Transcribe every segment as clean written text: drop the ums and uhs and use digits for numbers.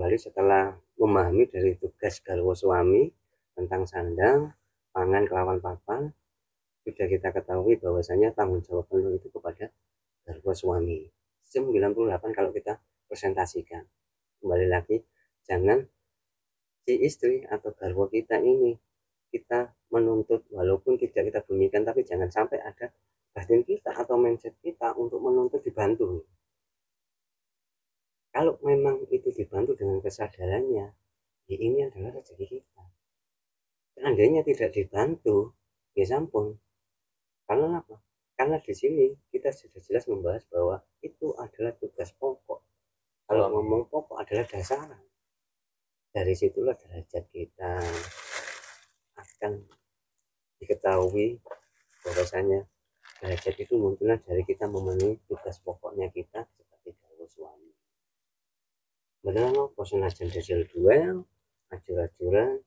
kembali setelah memahami dari tugas garwa suami tentang sandang, pangan, kelawan papan. Sudah kita ketahui bahwasanya tanggung jawab penuh itu kepada garwa suami. 98 kalau kita presentasikan. Kembali lagi, jangan si istri atau garwa kita ini kita menuntut, walaupun tidak kita bunyikan, tapi jangan sampai ada batin kita atau mindset kita untuk menuntut dibantu. Kalau memang itu dibantu dengan kesadarannya, ya ini adalah rezeki kita. Seandainya tidak dibantu, ya sampun. Karena apa? Karena di sini kita sudah jelas membahas bahwa itu adalah tugas pokok. Kalau ngomong pokok adalah dasaran. Dari situlah derajat kita akan diketahui bahwasanya derajat itu munculnya dari kita memenuhi tugas pokoknya kita sebagai garwa suami. Benar apa senajan hasil duel, ajur-ajuran,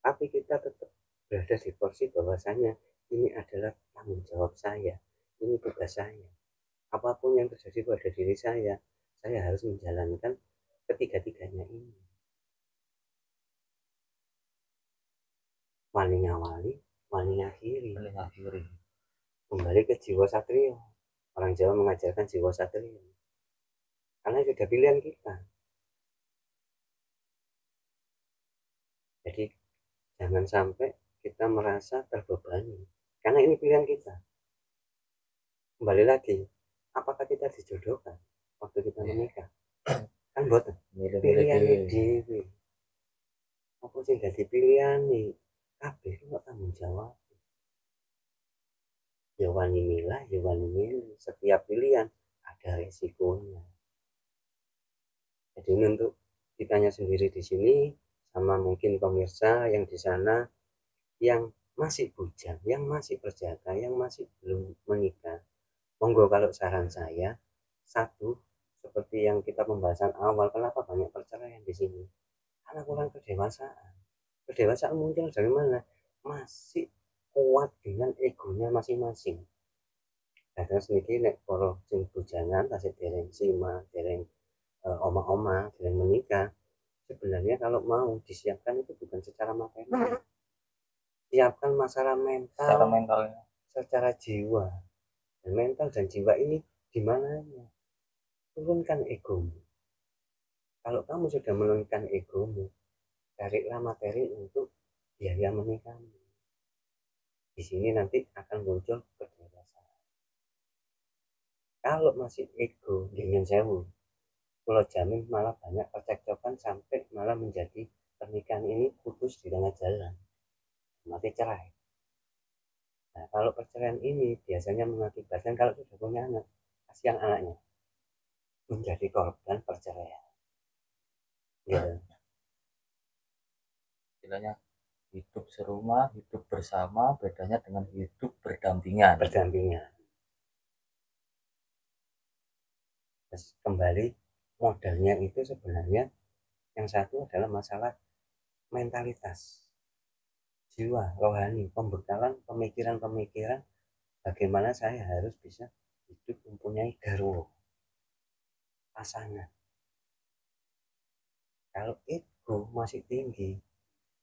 tapi kita tetap berada di porsi bahwasanya ini adalah tanggung jawab saya, ini tugas saya. Apapun yang terjadi pada diri saya harus menjalankan ketiga-tiganya ini. Wani ngawali, wani ngakhiri. Kembali ke jiwa satrio. Orang Jawa mengajarkan jiwa satrio. Karena itu sudah pilihan kita. Jadi jangan sampai kita merasa terbebani. Karena ini pilihan kita. Kembali lagi, apakah kita dijodohkan waktu kita menikah? Kan buat pilihan dewi. Apa sih jadi pilihan nih? Kabeh kok tanggung jawab. Ya wani milah, ya wani milih. Setiap pilihan ada resikonya. Jadi untuk kitanya sendiri di sini sama mungkin pemirsa yang di sana yang masih bujang, yang masih berjaga, yang masih belum menikah. Monggo kalau saran saya, satu, seperti yang kita pembahasan awal, kenapa banyak perceraian di sini? Karena kurang kedewasaan. Kedewasaan muncul dari mana? Masih kuat dengan egonya masing-masing. Kadang sedikit nek para sing bujangan tasik dereng sima, dereng oma-oma, dereng menikah. Sebenarnya kalau mau disiapkan itu bukan secara materi. Siapkan masalah mental, secara jiwa. Dan mental dan jiwa ini di mananya? Turunkan egomu. Kalau kamu sudah menurunkan egomu, carilah materi untuk biaya menikahmu. Di sini nanti akan muncul kedewasaan. Kalau masih ego, dengan sewu, kalau jamin malah banyak percekcokan sampai malah menjadi pernikahan ini putus di tengah jalan, mati cerai. Nah, kalau perceraian ini biasanya mengakibatkan kalau sudah punya anak, kasihan anaknya menjadi korban perceraian. Ya. Istilahnya hidup serumah, hidup bersama, bedanya dengan hidup berdampingan. Terus kembali modalnya itu sebenarnya yang satu adalah masalah mentalitas, jiwa, rohani, pembekalan, pemikiran-pemikiran bagaimana saya harus bisa hidup mempunyai garwo, pasangan. Kalau ego masih tinggi,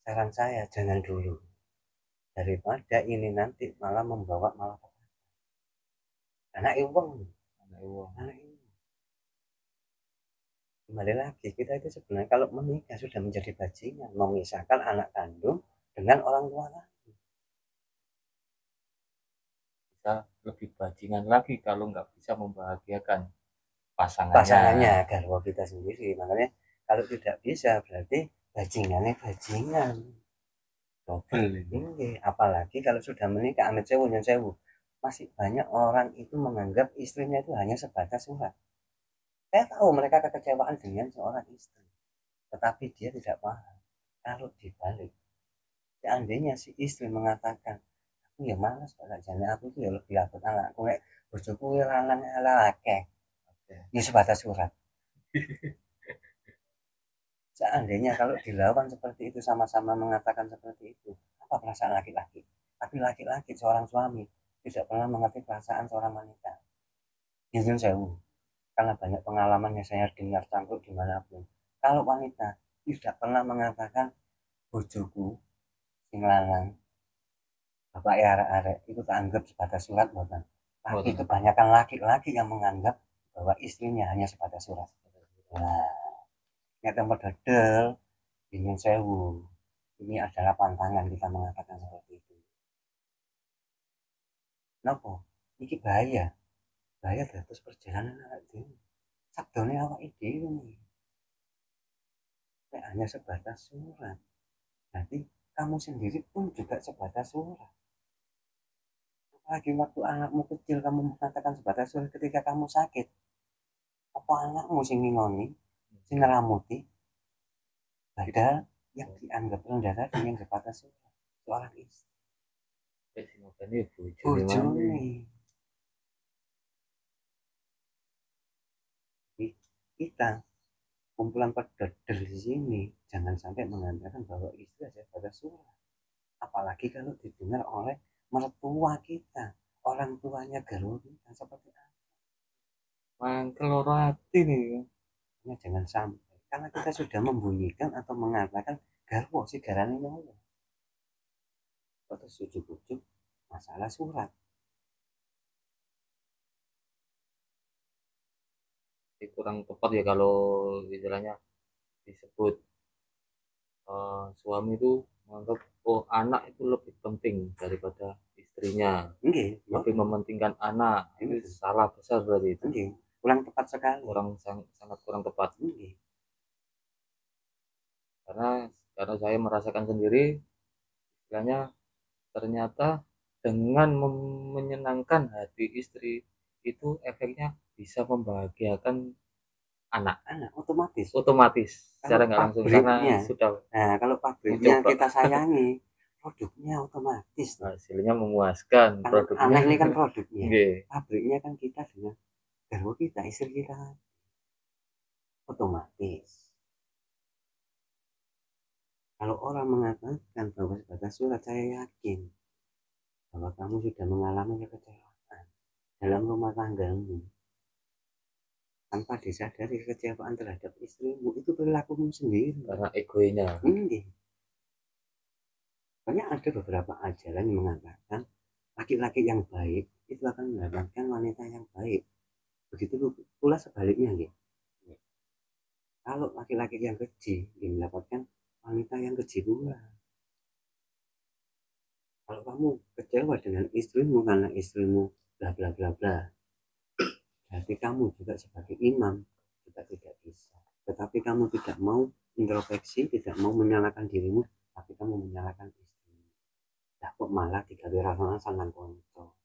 saran saya jangan dulu. Daripada ini nanti malah membawa anak iwang. Kembali lagi, kita itu sebenarnya kalau menikah sudah menjadi bajingan, memisahkan anak kandung dengan orang tua lagi. Bisa lebih bajingan lagi kalau nggak bisa membahagiakan pasangannya garwa kita sendiri. Makanya kalau tidak bisa berarti bajingannya bajingan. Double ini. Apalagi kalau sudah menikah, amit sewu, sewu. Masih banyak orang itu menganggap istrinya itu hanya sebatas surat. Saya tahu mereka kekecewaan dengan seorang istri, tetapi dia tidak paham kalau dibalik. Seandainya si istri mengatakan, aku ya malas kalau jane aku itu ya lebih aku anakku nek bojoku lanang ala akeh. Ini sebatas surat. Seandainya kalau dilawan seperti itu, sama-sama mengatakan seperti itu, apa perasaan laki-laki? Tapi laki-laki seorang suami tidak pernah mengerti perasaan seorang wanita. Izin sewu, karena banyak pengalaman yang saya dengar cangkruk dimanapun. Kalau wanita tidak pernah mengatakan bojoku sing lanang bapak ya arek itu tak anggap sebatas surat bukan. Tapi kebanyakan laki-laki yang menganggap bahwa istrinya hanya sebatas surat. Nah, yang tempat dedel ingin sewu. Ini adalah pantangan kita mengatakan seperti itu. Kenapa? Ini bahaya. Bahaya terus perjalanan awak dhewe. Sabdone awak dhewe nih. Hanya sebatas surat. Nanti kamu sendiri pun juga sebatas surat. Apalagi waktu anakmu kecil kamu mengatakan sebatas surat ketika kamu sakit. Apa anakmu sing ngingoni, sing ngeramuti? Padahal yang dianggap rendah tadi yang sebatas surat. Seorang istri. Bojone. Kita kumpulan pededer di sini jangan sampai mengatakan bahwa istri adalah sebatas surat. Apalagi kalau didengar oleh mertua kita, orang tuanya garwa kita seperti apa? Mangkel ora hati nih. Ya, jangan sampai karena kita sudah membunyikan atau mengatakan garwa si garane nyawa. Terus ujuk-ujuk masalah surat. Kurang tepat ya kalau istilahnya disebut suami itu menganggap oh anak itu lebih penting daripada istrinya. Nggih, lebih mementingkan anak. Itu salah besar berarti itu. Nggih, kurang tepat sekali. Sangat kurang tepat. Nggih. Karena saya merasakan sendiri istilahnya ternyata dengan menyenangkan hati istri itu efeknya bisa membahagiakan anak otomatis secara nggak langsung karena sudah kalau pabriknya kita sayangi produknya otomatis hasilnya memuaskan. Produknya aneh ini kan produknya pabriknya kan kita dengan garwa kita istri kita otomatis. Kalau orang mengatakan bahwa sebatas surat, saya yakin bahwa kamu sudah mengalami kekecewaan dalam rumah tanggamu. Tanpa disadari kekecewaan terhadap istrimu itu perilakumu sendiri. Karena egonya. Banyak ada beberapa ajaran yang mengatakan laki-laki yang baik itu akan mendapatkan wanita yang baik. Begitu pula sebaliknya gitu. Kalau laki-laki yang keji mendapatkan wanita yang keji pula. Kalau kamu kecewa dengan istrimu karena istrimu bla bla bla bla, berarti kamu juga sebagai imam juga tidak bisa. Tetapi kamu tidak mau introspeksi, tidak mau menyalahkan dirimu, tapi kamu menyalahkan istrimu. Nah, kok malah digawe rasa nang konco.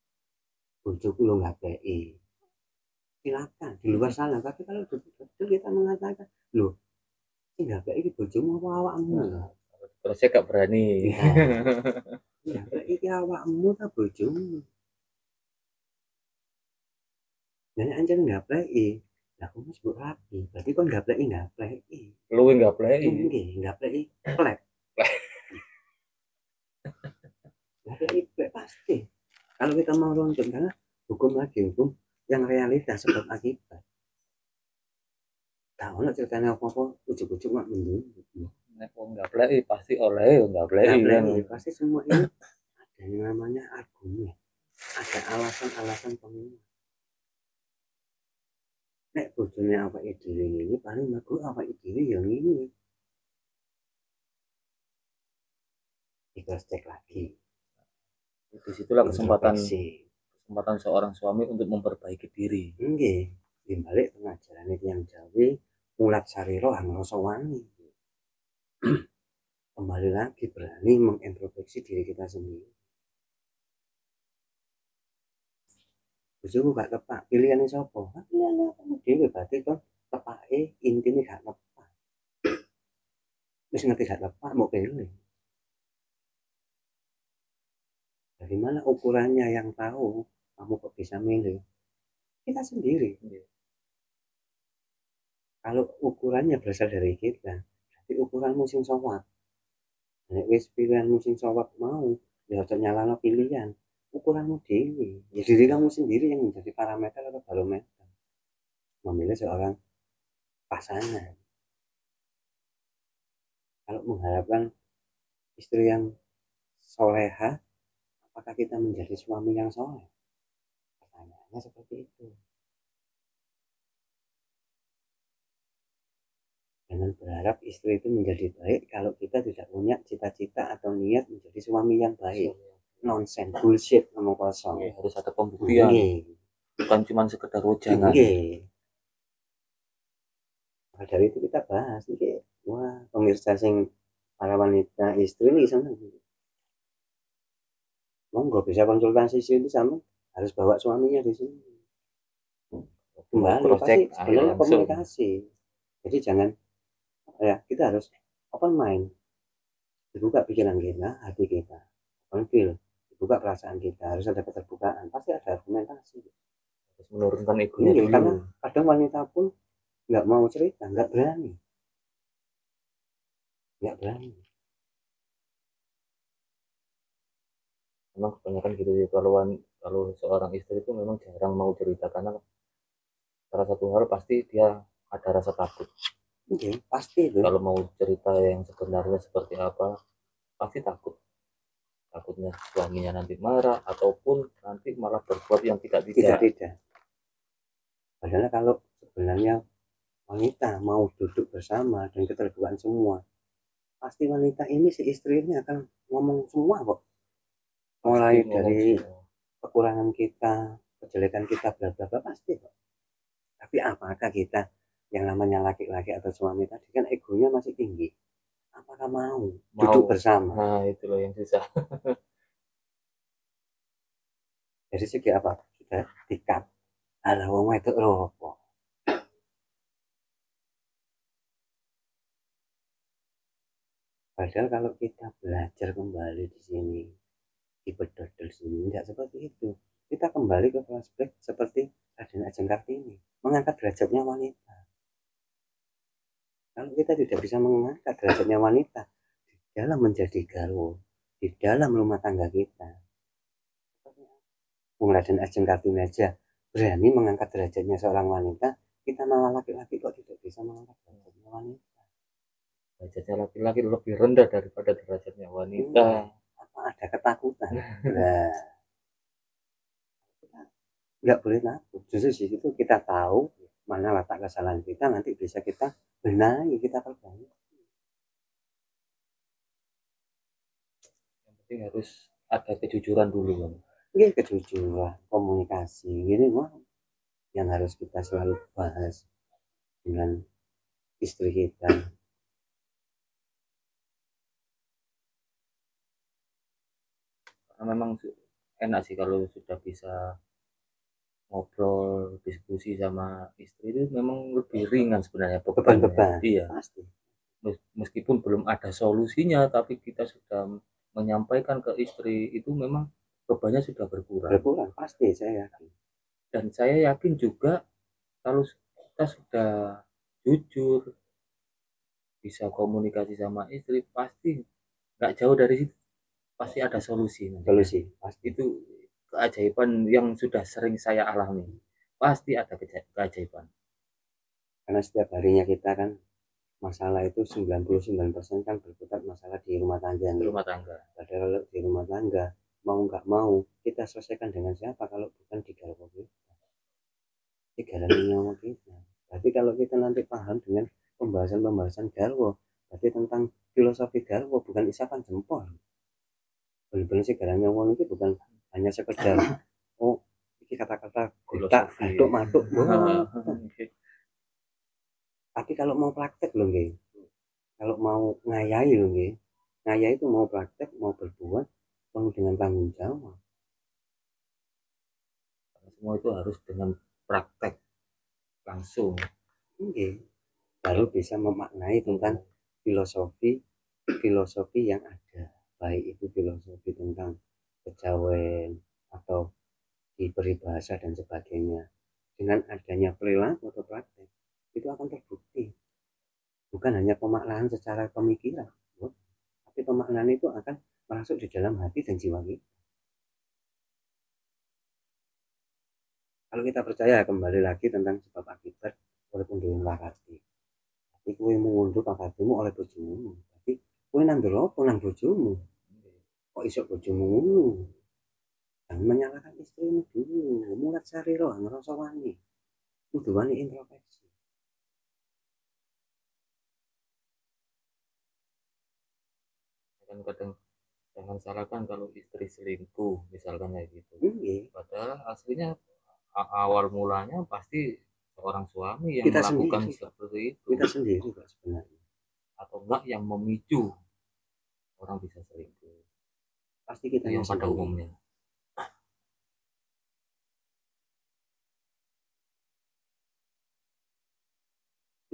Bojoku lo nggak plei. Silakan di luar sana, tapi kalau betul kita mengatakan, loh, nggak plei bojomu apa awakmu? Terus saya gak berani. Ya, iki awakmu ta bojomu. Jadi anjir nggak play, lah kamu sebut rapi, berarti kan nggak play. Lu nggak play? Nggak play, plek. Nggak play pasti. Kalau kita mau runtut karena hukum lagi hukum yang realita sebab akibat. Tahu nggak ceritanya apa ujuk-ujuk mak mendung. Nek wong nggak play pasti oleh nggak play. Pasti semua ini ada yang namanya argumen, ada alasan-alasan penguat. Nek bojone awake dhewe ini paling mergo awake dhewe yang ini. Kita cek lagi. Disitulah kesempatan seorang suami untuk memperbaiki diri. Nggih, di balik pengajaran itu yang Jawi, ulat sariro hangrasa wani. Kembali lagi berani mengintrospeksi diri kita sendiri. Bojoku gak tepat, pilihannya sapa? Pilihannya kamu dhewe berarti kan tepake intine gak tepat. Wis ngerti gak tepat mau pilih. Dari mana ukurannya yang tahu kamu kok bisa milih? Kita sendiri. Kalau ukurannya berasal dari kita, berarti ukuranmu sing sowat. Nek wis pilihanmu sing sowat mau, ya aja nyalahno pilihan. Ukuranmu dewi, ya diri kamu sendiri yang menjadi parameter atau barometer memilih seorang pasangan. Kalau mengharapkan istri yang soleha, apakah kita menjadi suami yang soleh? Pertanyaannya seperti itu. Jangan berharap istri itu menjadi baik kalau kita tidak punya cita-cita atau niat menjadi suami yang baik. Nonsense, bullshit, ngomong kosong. Harus ada pembuktian. Bukan cuma sekedar wejangan. Nah, dari itu kita bahas nih, wah pemirsa sing para wanita istri nih sana. Monggo bisa konsultasi sini sama, harus bawa suaminya di sini. Kembali pasti sebenarnya komunikasi. Jadi jangan ya, kita harus open mind, dibuka pikiran kita, hati kita, open feel, dibuka perasaan kita, harus ada keterbukaan, pasti ada argumentasi. Harus menurunkan egonya dulu. Karena kadang wanita pun nggak mau cerita, nggak berani. Memang kebanyakan gitu ya, kalau seorang istri itu memang jarang mau cerita, karena salah satu hal pasti dia ada rasa takut. Pasti itu. Kalau mau cerita yang sebenarnya seperti apa, pasti takutnya suaminya nanti marah ataupun nanti malah berbuat yang tidak. Padahal kalau sebenarnya wanita mau duduk bersama dan keterbukaan semua, pasti wanita ini si istri ini akan ngomong semua kok, mulai dari kekurangan kita, kejelekan kita, bla bla bla, pasti kok. Tapi apakah kita yang namanya laki-laki atau suami tadi kan egonya masih tinggi, apakah mau duduk bersama? Nah itu loh yang susah. Dari segi apa? Sudah dikat, ala wong itu loh. Padahal kalau kita belajar kembali di sini, di bedodol sini, tidak seperti itu. Kita kembali ke flashback seperti Raden Ajeng Kartini, mengangkat derajatnya wanita. Kalau kita tidak bisa mengangkat derajatnya wanita di dalam menjadi garwo, di dalam rumah tangga kita, Raden Ajeng Kartini aja berani mengangkat derajatnya seorang wanita, kita malah laki-laki kok tidak bisa mengangkat derajatnya wanita. Derajatnya laki-laki lebih rendah daripada derajatnya wanita. Apa ada ketakutan? Nah, nggak boleh takut. Justru di situ kita tahu mana letak kesalahan kita, nanti bisa kita benahi, kita perbaiki. Yang penting harus ada kejujuran dulu kan. Kejujuran, komunikasi, ini mah yang harus kita selalu bahas dengan istri kita. Karena memang enak sih kalau sudah bisa ngobrol, diskusi sama istri, itu memang lebih ringan sebenarnya beban. Iya, pasti. Meskipun belum ada solusinya, tapi kita sudah menyampaikan ke istri, itu memang bebannya sudah berkurang. Pasti, saya yakin. Dan saya yakin juga kalau kita sudah jujur, bisa komunikasi sama istri, pasti nggak jauh dari situ, pasti ada solusi. Pasti. Itu keajaiban yang sudah sering saya alami, pasti ada keajaiban. Karena setiap harinya kita kan masalah itu 99% kan berputar masalah di rumah tangga. Padahal di rumah tangga mau nggak mau kita selesaikan dengan siapa kalau bukan di garwo kita, di garwo nyawa kita. Berarti kalau kita nanti paham dengan pembahasan garwo, berarti tentang filosofi garwo, bukan isapan jempol. Benar-benar sih garwo nyawa itu bukan hanya sekedar oh ini kata-kata kita aduk-maduk. Tapi kalau mau praktek loh nggih, kalau mau ngayai loh nggih, ngayai itu mau praktek, mau berbuat penuh dengan tanggung jawab. Semua itu harus dengan praktek langsung. Baru bisa memaknai tentang filosofi yang ada, baik itu filosofi tentang kejawen atau di peribahasa dan sebagainya. Dengan adanya perilaku atau praktek, itu akan terbukti. Bukan hanya pemaknaan secara pemikiran, tapi pemaknaan itu akan masuk di dalam hati dan jiwa kita. Kalau kita percaya, kembali lagi tentang sebab akibat walaupun dengan lakati. Tapi kue mengunduh kakakmu oleh bojomu, tapi kowe nandur apa nang bojomu? Kok iso bojomu ngono? Jangan menyalahkan istrimu dulu. Mulat sarira ngrasa wani. Kudu wani introspeksi. Kadang-kadang jangan salahkan kalau istri selingkuh misalkan kayak gitu. Nggih, Padahal aslinya awal mulanya pasti seorang suami yang kita melakukan sendiri, seperti itu, kita sendiri kok sebenarnya. atau enggak yang memicu orang bisa selingkuh. Pasti Itu kitanya yang pada sendiri. umumnya.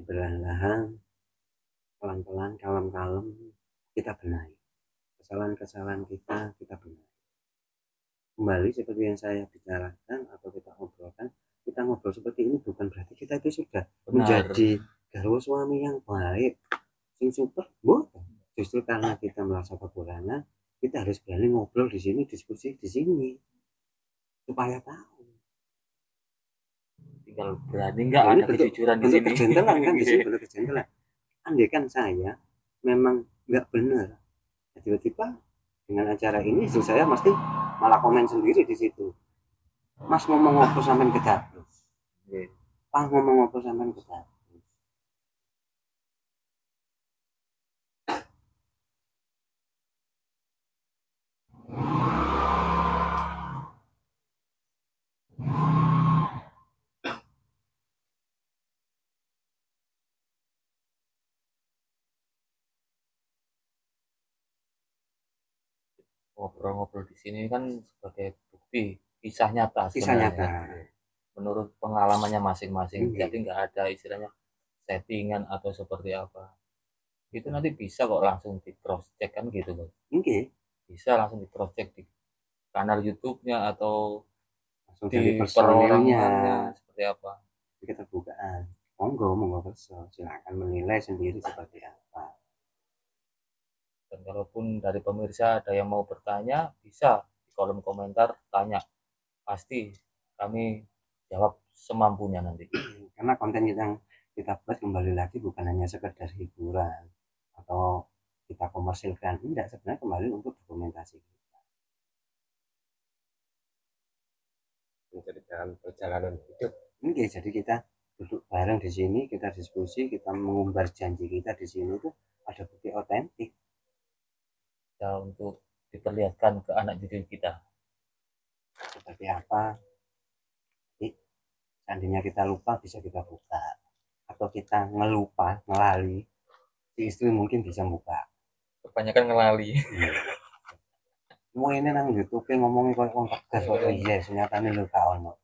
Perlahan-lahan, pelan-pelan, kalem-kalem, kita benahi. Kesalahan-kesalahan kita benahi. Kembali seperti yang saya bicarakan atau kita ngobrol seperti ini bukan berarti kita itu sudah menjadi garwa suami yang baik, sing super, bukan. Justru karena kita merasa kekurangan, kita harus berani ngobrol di sini, diskusi di sini, supaya tahu. Tinggal berani nggak Nah, ini ada kejujuran di sini. kejentelan kan di sini, bentuk kejentelan. Andai kan saya memang nggak benar, tiba-tiba dengan acara ini istri saya mesti malah komen sendiri di situ. Mas ngomong apa sampean kedados? Pak ngomong apa sampean kedados? Ngobrol-ngobrol di sini kan sebagai bukti kisah nyata Kisah sebenarnya. nyata. Menurut pengalamannya masing-masing. Jadi Nggih. nggak ada istilahnya settingan atau seperti apa. Itu nanti bisa kok langsung di cross check kan gitu Bos. Nggih. Bisa langsung di cross check di kanal YouTube-nya atau Langsung di dari personilnya. perorangannya seperti apa. Keterbukaan. Monggo, monggo perso. Silakan menilai sendiri seperti apa. Dan kalaupun dari pemirsa ada yang mau bertanya, bisa di kolom komentar tanya. Pasti kami jawab semampunya nanti. Karena konten yang kita buat kembali lagi bukan hanya sekedar hiburan atau kita komersilkan, tidak, sebenarnya kembali untuk dokumentasi kita. Menceritakan perjalanan hidup. Oke, jadi kita duduk bareng di sini, kita diskusi, kita mengumbar janji kita di sini itu ada bukti otentik. Ya, untuk diperlihatkan ke anak cucu kita. Seperti apa? Jadi, seandainya kita lupa bisa kita buka. Atau kita ngelupa, ngelali, si istri mungkin bisa buka. Kebanyakan ngelali. Mau ini nang YouTube ngomongin kok wong tegas kok iya, nyatane lho gak ono.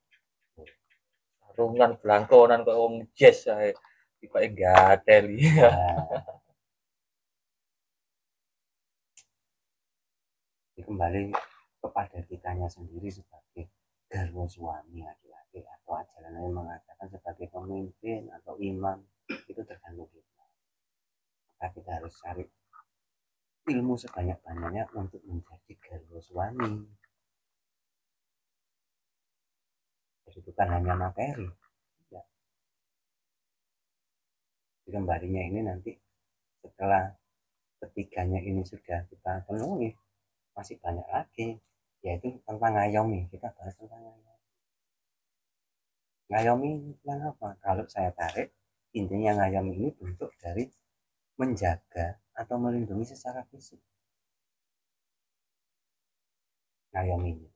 Sarungan blangkonan kok wong jazz ae. Tibake gatel ya. Kembali kepada kitanya sendiri sebagai garwa suami laki-laki atau ajaran yang mengatakan sebagai pemimpin atau imam itu tergantung kita. Maka kita harus cari ilmu sebanyak-banyaknya untuk menjadi garwa suami. Jadi bukan hanya materi. Ya. Kembalinya ini nanti setelah ketiganya ini sudah kita penuhi, masih banyak lagi, yaitu tentang ngayomi. Kita bahas tentang ngayomi. Ngayomi tentang apa? Kalau saya tarik, intinya ngayomi ini bentuk dari menjaga atau melindungi secara fisik. Ngayomi.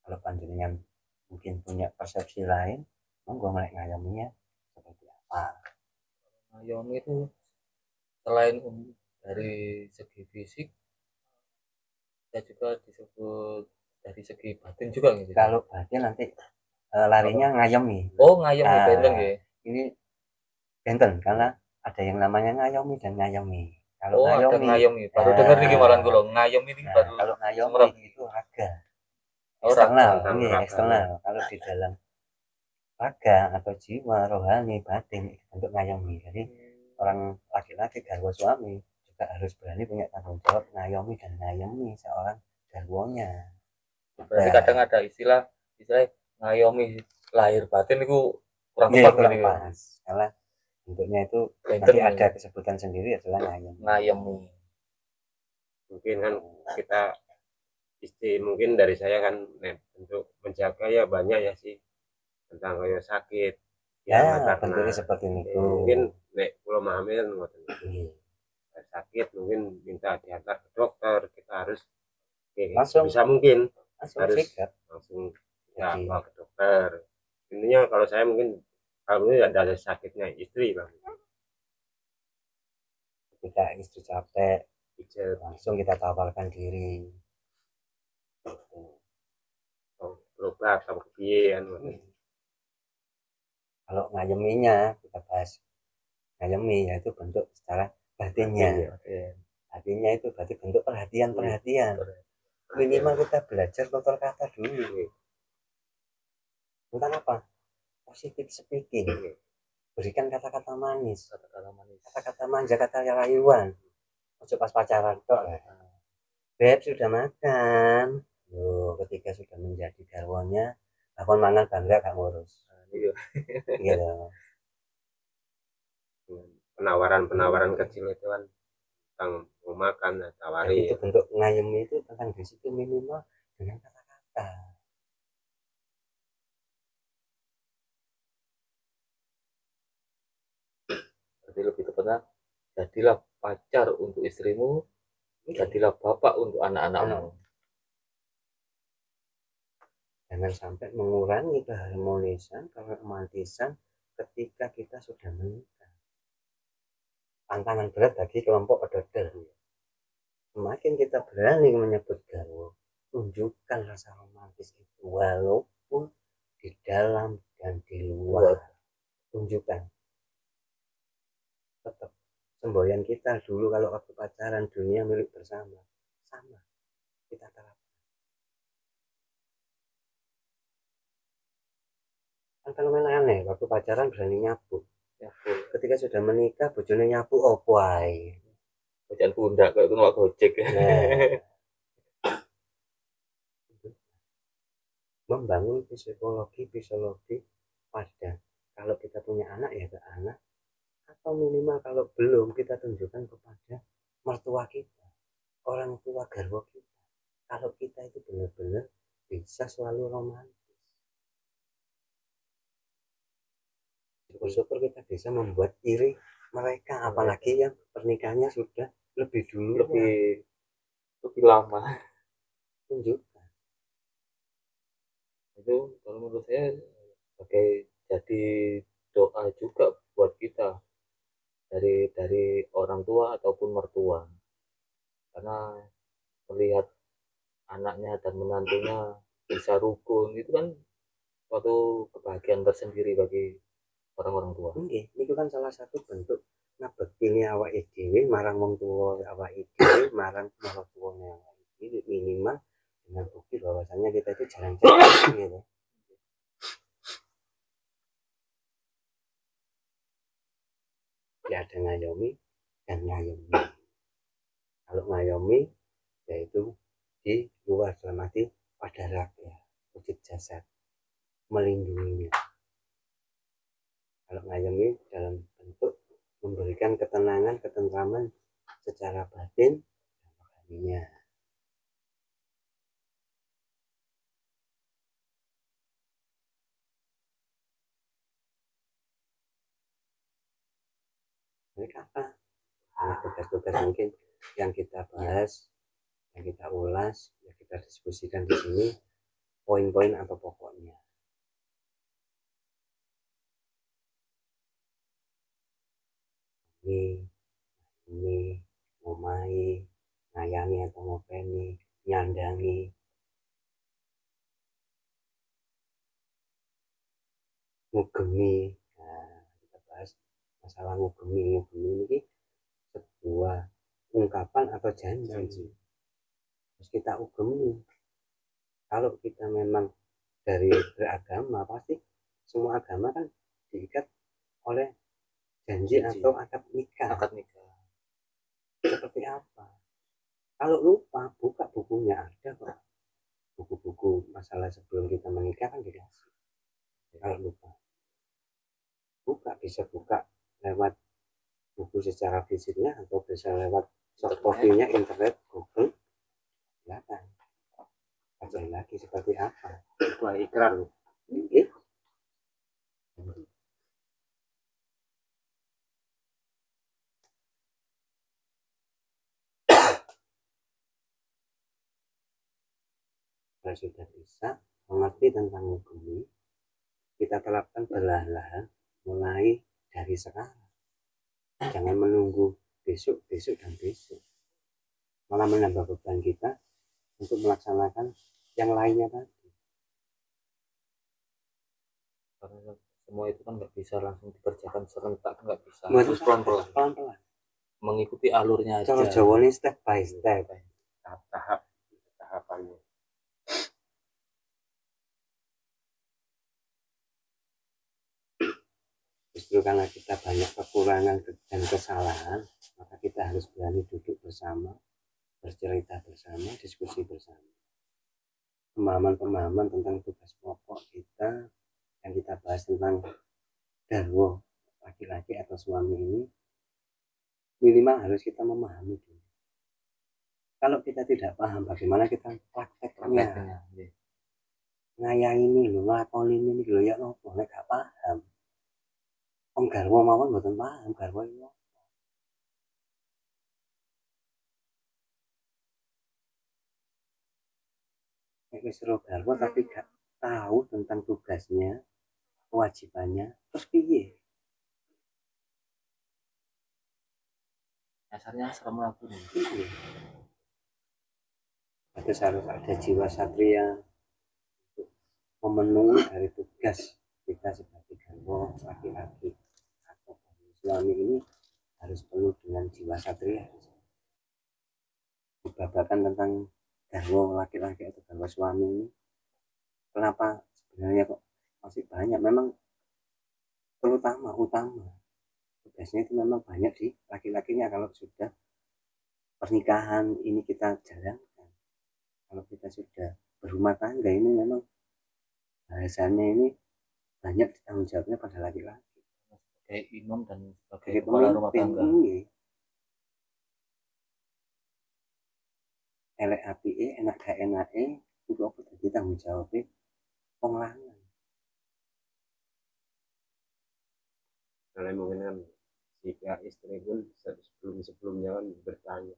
Kalau panjenengan mungkin punya persepsi lain, monggo ngayominya seperti apa? Ngayomi itu selain dari segi fisik, kita juga disebut dari segi batin juga gitu. Kalau batin nanti larinya ngayomi. Oh, ngayomi benteng ya. Ini benten karena ada yang namanya ngayomi dan ngayomi. Kalau oh, ngayomi, ada ngayomi. Baru dengar nih gimana gue loh. Ngayomi ini baru. Kalau ngayomi itu raga. Eksternal, ini eksternal. Kalau di dalam raga atau jiwa, rohani, batin itu bentuk ngayomi. Jadi orang laki-laki garwa suami juga harus berani punya tanggung jawab ngayomi dan ngayomi seorang garwonya. Berarti kadang ada istilah ngayomi lahir batin itu kurang tepat gitu. Karena bentuknya itu Benten nanti ada kesebutan sendiri adalah ngayem. ngayemi. Mungkin kan kita mungkin dari saya kan untuk menjaga ya banyak ya sih tentang kayak sakit Ya, karena bentuknya seperti itu. mungkin nek kalau hamil Iya. sakit mungkin minta diantar ke dokter, kita harus Langsung bisa mungkin harus sikap. langsung kita bawa ke dokter. Intinya kalau saya mungkin kalau ini ada sakitnya istri bang, Ketika istri capek pijat langsung kita tawarkan diri. berobat atau kebiayaan. Kalau ngayeminya kita bahas, ngayemi yaitu bentuk secara batinnya. Artinya itu berarti bentuk perhatian. Minimal kita belajar tutur kata dulu. Tentang apa? Positive speaking. Berikan kata-kata manis, kata-kata manja, kata rayuan. Ojo pas pacaran kok. Beb sudah makan. Loh, ketika sudah menjadi garwonya, aku mangan bangga gak ngurus. Gitu. Penawaran kecil itu kan tentang mau makan, tawari. Itu bentuk ngayem itu tentang di situ minimal dengan kata-kata. Berarti lebih tepatnya jadilah pacar untuk istrimu, jadilah bapak untuk anak-anakmu. Jangan sampai mengurangi keharmonisan, keromantisan ketika kita sudah menikah. Tantangan berat bagi kelompok order. Semakin kita berani menyebut garwo, tunjukkan rasa romantis itu walaupun di dalam dan di luar. Tunjukkan. Tetap semboyan kita dulu kalau waktu pacaran, dunia milik bersama, sama kita terapkan. Kan fenomena aneh, waktu pacaran berani nyapu. Ketika sudah menikah bojone nyapu opo ae. Bocah pundak kayak itu nggak gojek. Membangun psikologi pada kalau kita punya anak ya ke anak, atau minimal kalau belum kita tunjukkan kepada mertua kita, orang tua garwo kita, kalau kita itu benar-benar bisa selalu romantis. Syukur-syukur kita bisa membuat iri mereka, apalagi yang pernikahannya sudah lebih dulu, lebih lama. Tunjukkan. Itu kalau menurut saya sebagai jadi doa juga buat kita dari orang tua ataupun mertua, karena melihat anaknya dan menantunya bisa rukun itu kan suatu kebahagiaan tersendiri bagi orang-orang tua. Itu kan salah satu bentuk ngabekti awake dhewe marang wong tua awake dhewe, marang mertuane awake dhewe, minimal dengan bukti bahwasanya kita itu jarang-jarang gitu. Ya ada ngayomi dan ngayomi. Kalau ngayomi yaitu di luar dalam arti pada rakyat, wujud jasad, melindunginya. Kalau ngayomi dalam bentuk memberikan ketenangan, ketentraman secara batin dan rohaninya. Ini apa? Ini tugas-tugas mungkin yang kita bahas, yang kita ulas, yang kita diskusikan di sini, poin-poin atau pokoknya. Ini ngomai, ngayangi atau ngopeni, nyandangi, ngugemi. Nah, kita bahas masalah ngugemi ini sebuah ungkapan atau janji. Terus kita ugemi. Kalau kita memang dari beragama, pasti semua agama kan diikat oleh janji atau akad nikah. Seperti apa? Kalau lupa, buka bukunya, ada kok. Buku-buku masalah sebelum kita menikah kan dikasih. Kalau lupa, buka, bisa buka lewat buku secara fisiknya atau bisa lewat soft copy-nya internet Google, silakan baca lagi seperti apa. Itu ikrar loh. Kalau sudah bisa mengerti tentang bumi, kita terapkan perlahan-lahan mulai dari sekarang. Jangan menunggu besok dan besok, malah menambah beban kita untuk melaksanakan yang lainnya tadi. Karena semua itu kan nggak bisa langsung dikerjakan serentak, nggak bisa. Harus pelan-pelan mengikuti alurnya aja. Kalau Jawa ini step by step, tahapannya. Justru karena kita banyak kekurangan dan kesalahan, maka kita harus berani duduk bersama, bercerita bersama, diskusi bersama. Pemahaman-pemahaman tentang tugas pokok kita yang kita bahas tentang garwo laki-laki atau suami ini, minimal harus kita memahami dulu. Kalau kita tidak paham, bagaimana kita prakteknya? Ngayang ini lho, nglakoni ini lho, ya nopo nek gak paham. Wong garwa mawon mboten paham garwa iki. Nek wis ro garwa tapi gak tahu tentang tugasnya, kewajibannya, terus piye? Dasarnya serem aku nih. Harus ada jiwa satria untuk memenuhi dari tugas kita sebagai garwa laki-laki atau suami ini, harus penuh dengan jiwa satria. Dibabakan tentang garwa laki-laki atau garwa suami ini, kenapa sebenarnya kok masih banyak? Memang utama tugasnya itu memang banyak di laki-lakinya. Kalau sudah pernikahan ini kita jalankan, kalau kita sudah berumah tangga ini memang bahasanya ini banyak tanggung jawabnya pada laki-laki sebagai imam dan sebagai kepala rumah tangga. Elek api enak gak enak itu apa tadi tanggung jawabnya wong lanang. Karena mungkin kan si pihak istri pun sebelumnya kan bertanya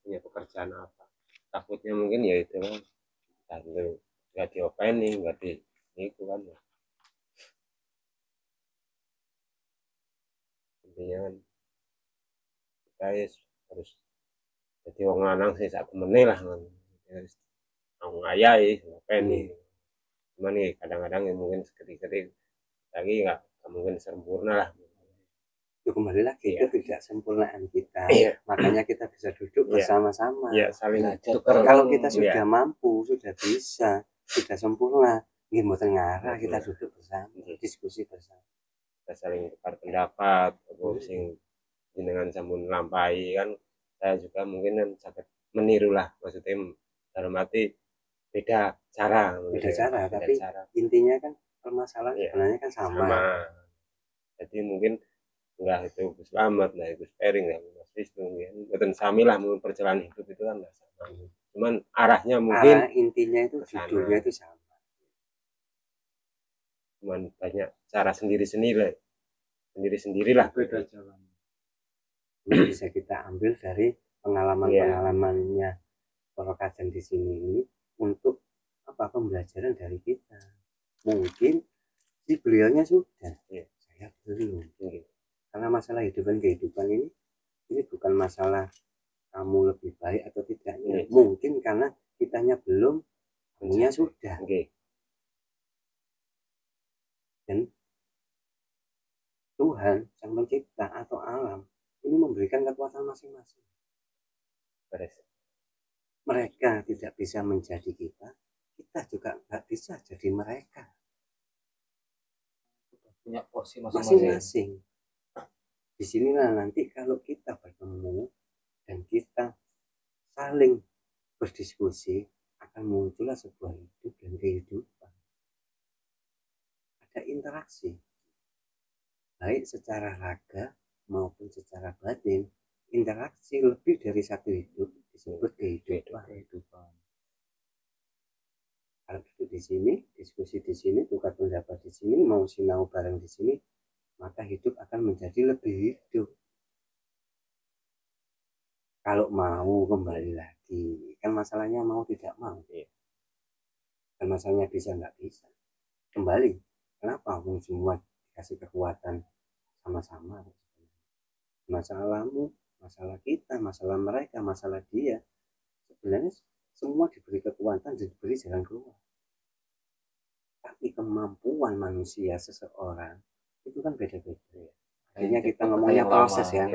punya pekerjaan apa, takutnya mungkin ya itu kan nggak diopening, nggak di itu kan ya. Intinya kan kita harus jadi wong lanang sih sak temene lah kan, mau ngayai opening. Cuman nih kadang-kadang ya mungkin seketik-ketik lagi nggak mungkin sempurna lah. Itu kembali lagi itu tidak sempurnaan kita. Makanya kita bisa duduk bersama-sama. Saling tukar. Kalau kita sudah mampu, sudah bisa, sudah sempurna, nggih mboten ngarah kita duduk bersama, diskusi bersama. Kita saling tukar pendapat, apa sing jenengan sampun lampai kan, saya juga mungkin kan sangat meniru lah, maksudnya dalam arti beda cara, tapi intinya kan permasalahan sebenarnya kan sama. Jadi mungkin enggak itu Gus Slamet, nah Gus Pering, ya Mas Wisnu, mboten sami lah perjalanan hidup itu kan sama. Cuman arahnya mungkin intinya itu judulnya itu sama. Cuman banyak cara sendiri-sendiri lah beda jalan. Ini bisa kita ambil dari pengalamannya para kajian di sini ini untuk apa pembelajaran dari kita. Mungkin si beliaunya sudah, saya belum. Karena masalah hidup dan kehidupan ini bukan masalah kamu lebih baik atau tidaknya. Mungkin karena kitanya belum, kamunya sudah. Dan Tuhan yang mencipta atau alam ini memberikan kekuatan masing-masing. Mereka tidak bisa menjadi kita juga nggak bisa jadi mereka. Punya porsi masing-masing. Di sinilah nanti kalau kita bertemu dan kita saling berdiskusi, akan muncullah sebuah hidup dan kehidupan. Ada interaksi. baik secara raga maupun secara batin, interaksi lebih dari satu hidup disebut kehidupan. Kalau duduk di sini, diskusi di sini, tukar pendapat di sini, mau sinau bareng di sini, maka hidup akan menjadi lebih hidup. Kalau mau kembali lagi, kan masalahnya mau tidak mau. Dan masalahnya bisa nggak bisa. Kembali, kenapa semua dikasih kekuatan sama-sama? Masalahmu, masalah kita, masalah mereka, masalah dia. Sebenarnya semua diberi kekuatan dan diberi jalan keluar. Tapi kemampuan manusia seseorang itu kan beda-beda ya. Akhirnya kita ngomongnya proses ya.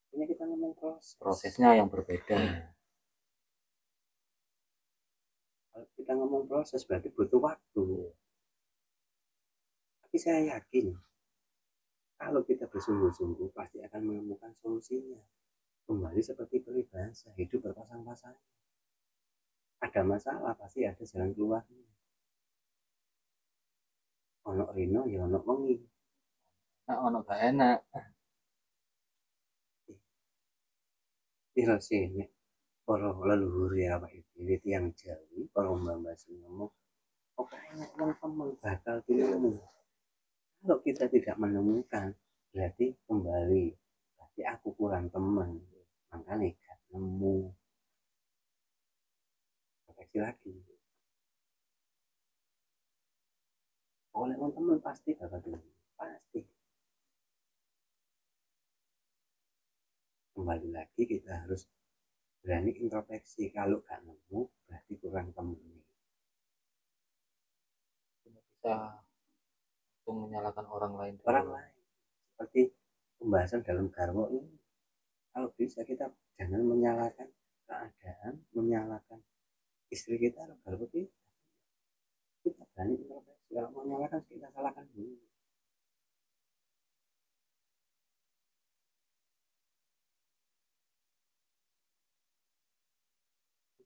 Akhirnya kita ngomong prosesnya yang berbeda. Kalau kita ngomong proses berarti butuh waktu. Tapi saya yakin kalau kita bersungguh-sungguh pasti akan menemukan solusinya. Kembali seperti peribahasa, hidup berpasang-pasang. Ada masalah pasti ada jalan keluarnya. Ono rino ya ono wengi. Nah, ono gak enak. Piro sih nek para leluhur ya Pak Ibu yang jauh, para mbak-mbak ngomong, oh kayaknya wong temen bakal tinemu. Kalau kita tidak menemukan, berarti kembali, berarti aku kurang teman, makanya gak nemu. Koreksi lagi. Oleh teman pasti bakal nemu, pasti. Kembali lagi kita harus berani introspeksi. Kalau gak nemu, berarti kurang teman. Bisa untuk menyalahkan orang lain. Seperti pembahasan dalam garwo ini. Kalau bisa kita jangan menyalahkan keadaan, menyalahkan istri kita atau garwo kita. Kita berani introspeksi. Kalau mau menyalahkan kita salahkan dulu.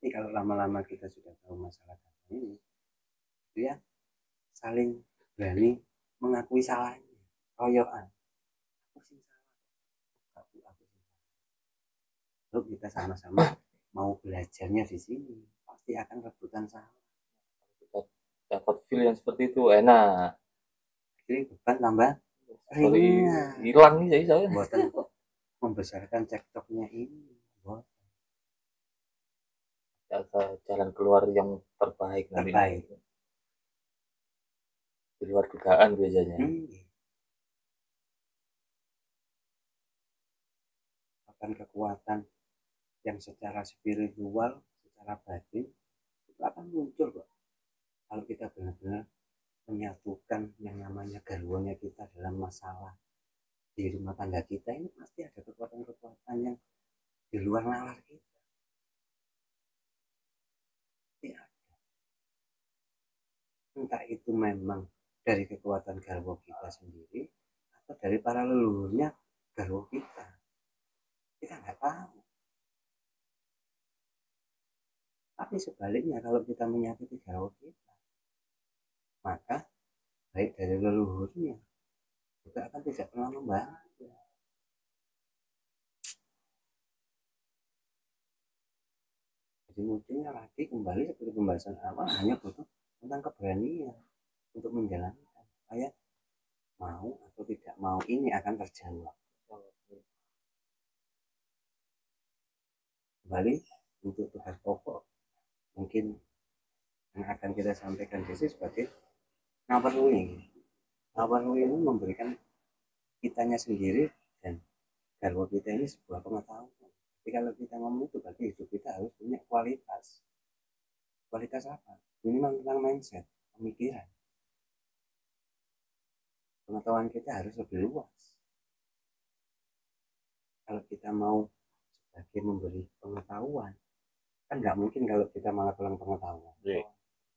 Tapi kalau lama-lama kita sudah tahu masalah ini, dia saling berani mengakui salahnya, royokan. Aku sih salah, aku sih salah. Lalu kita sama-sama mau belajarnya di sini, pasti akan rebutan salah. Dapat feel yang seperti itu enak. Jadi beban tambah hilang nih saya. Buatan kok membesarkan cektoknya ini. Jalan keluar yang terbaik. Di luar dugaan biasanya. Akan kekuatan yang secara spiritual, secara batin itu akan muncul kok. Kalau kita benar-benar menyatukan yang namanya garwonya kita dalam masalah di rumah tangga kita, ini pasti ada kekuatan-kekuatan yang di luar nalar kita. Entah itu memang dari kekuatan garwo kita sendiri atau dari para leluhurnya garwo kita nggak tahu. Tapi sebaliknya kalau kita menyakiti garwo kita, maka baik dari leluhurnya juga akan tidak pernah membantu. Jadi munculnya lagi kembali seperti pembahasan awal, hanya butuh tentang keberanian untuk menjalankan. Supaya mau atau tidak mau ini akan terjawab. Kembali untuk tugas pokok mungkin yang akan kita sampaikan di sini sebagai ngawarnui ini memberikan kitanya sendiri dan garwo kita ini sebuah pengetahuan. Tapi kalau kita ngomong itu berarti hidup kita harus punya kualitas. Kualitas apa? Minimal tentang mindset, pemikiran. Pengetahuan kita harus lebih luas. Kalau kita mau sebagai memberi pengetahuan, kan nggak mungkin kalau kita malah pulang pengetahuan.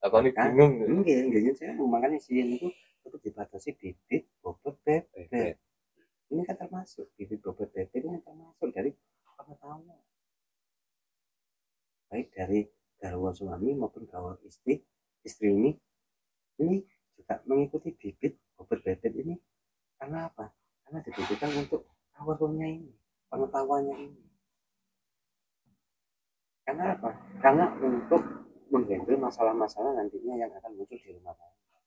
Apa nih bingung? Enggak, saya makanya sih itu dibatasi bibit, bobot, bebek. Ini kan termasuk bibit, bobot, bebek ini termasuk dari pengetahuan. Baik dari garwo suami maupun garwo istri ini juga mengikuti bibit, bobot bebek ini karena apa? Karena ditujukan untuk powernya ini, pengetahuannya ini. Karena apa? Karena untuk menghandle masalah-masalah nantinya yang akan muncul di rumah tangga.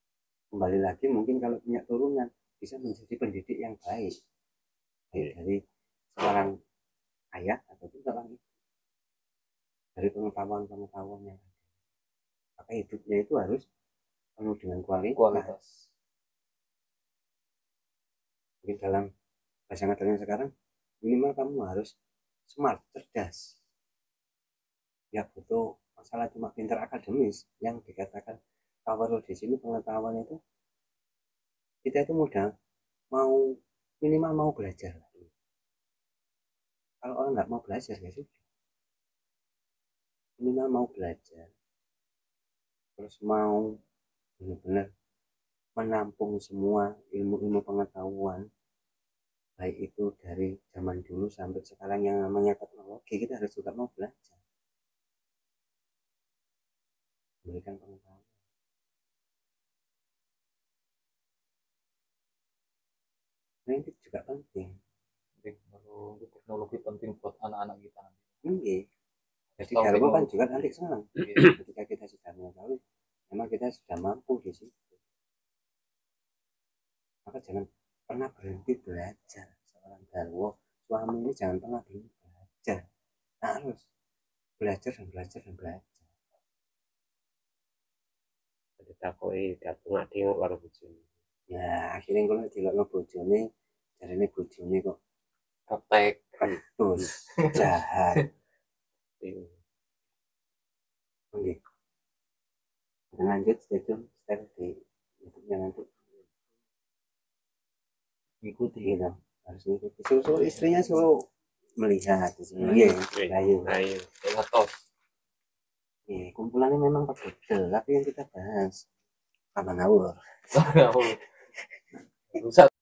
Kembali lagi mungkin kalau punya turunan bisa menjadi pendidik yang baik dari seorang ayah ataupun seorang ibu, dari pengetahuan yang ada. Maka hidupnya itu harus penuh dengan kualitas. Mungkin dalam bahasa ngajarnya sekarang minimal kamu harus smart, cerdas. Ya butuh masalah cuma pintar akademis yang dikatakan power di sini pengetahuan itu kita itu mudah mau minimal mau belajar. Kalau orang nggak mau belajar ya sudah, minimal mau belajar, terus mau benar-benar menampung semua ilmu-ilmu pengetahuan, baik itu dari zaman dulu sampai sekarang yang namanya teknologi, kita harus juga mau belajar, memberikan pengetahuan. Nah itu juga penting. Teknologi penting buat anak-anak kita. Iya. Jadi garwo kan juga nanti senang ketika kita sudah mengetahui, memang kita sudah mampu di situ. Maka jangan pernah berhenti belajar. Seorang garwo suami ini jangan pernah berhenti belajar. Harus belajar dan belajar dan belajar. Ada takoi datang ngadeng karo bojone. Ya akhirnya kalau dilokno bojone, jarine bojone kok Ketek, terus jahat. Oke. Lanjut stay tune di YouTube-nya nanti. Ikuti gitu, harus ikuti. Suruh istrinya suruh melihat di sini. Iya, ayo. ngetos. Iya, kumpulannya memang pegel, tapi yang kita bahas kapan ngawur. Rusak.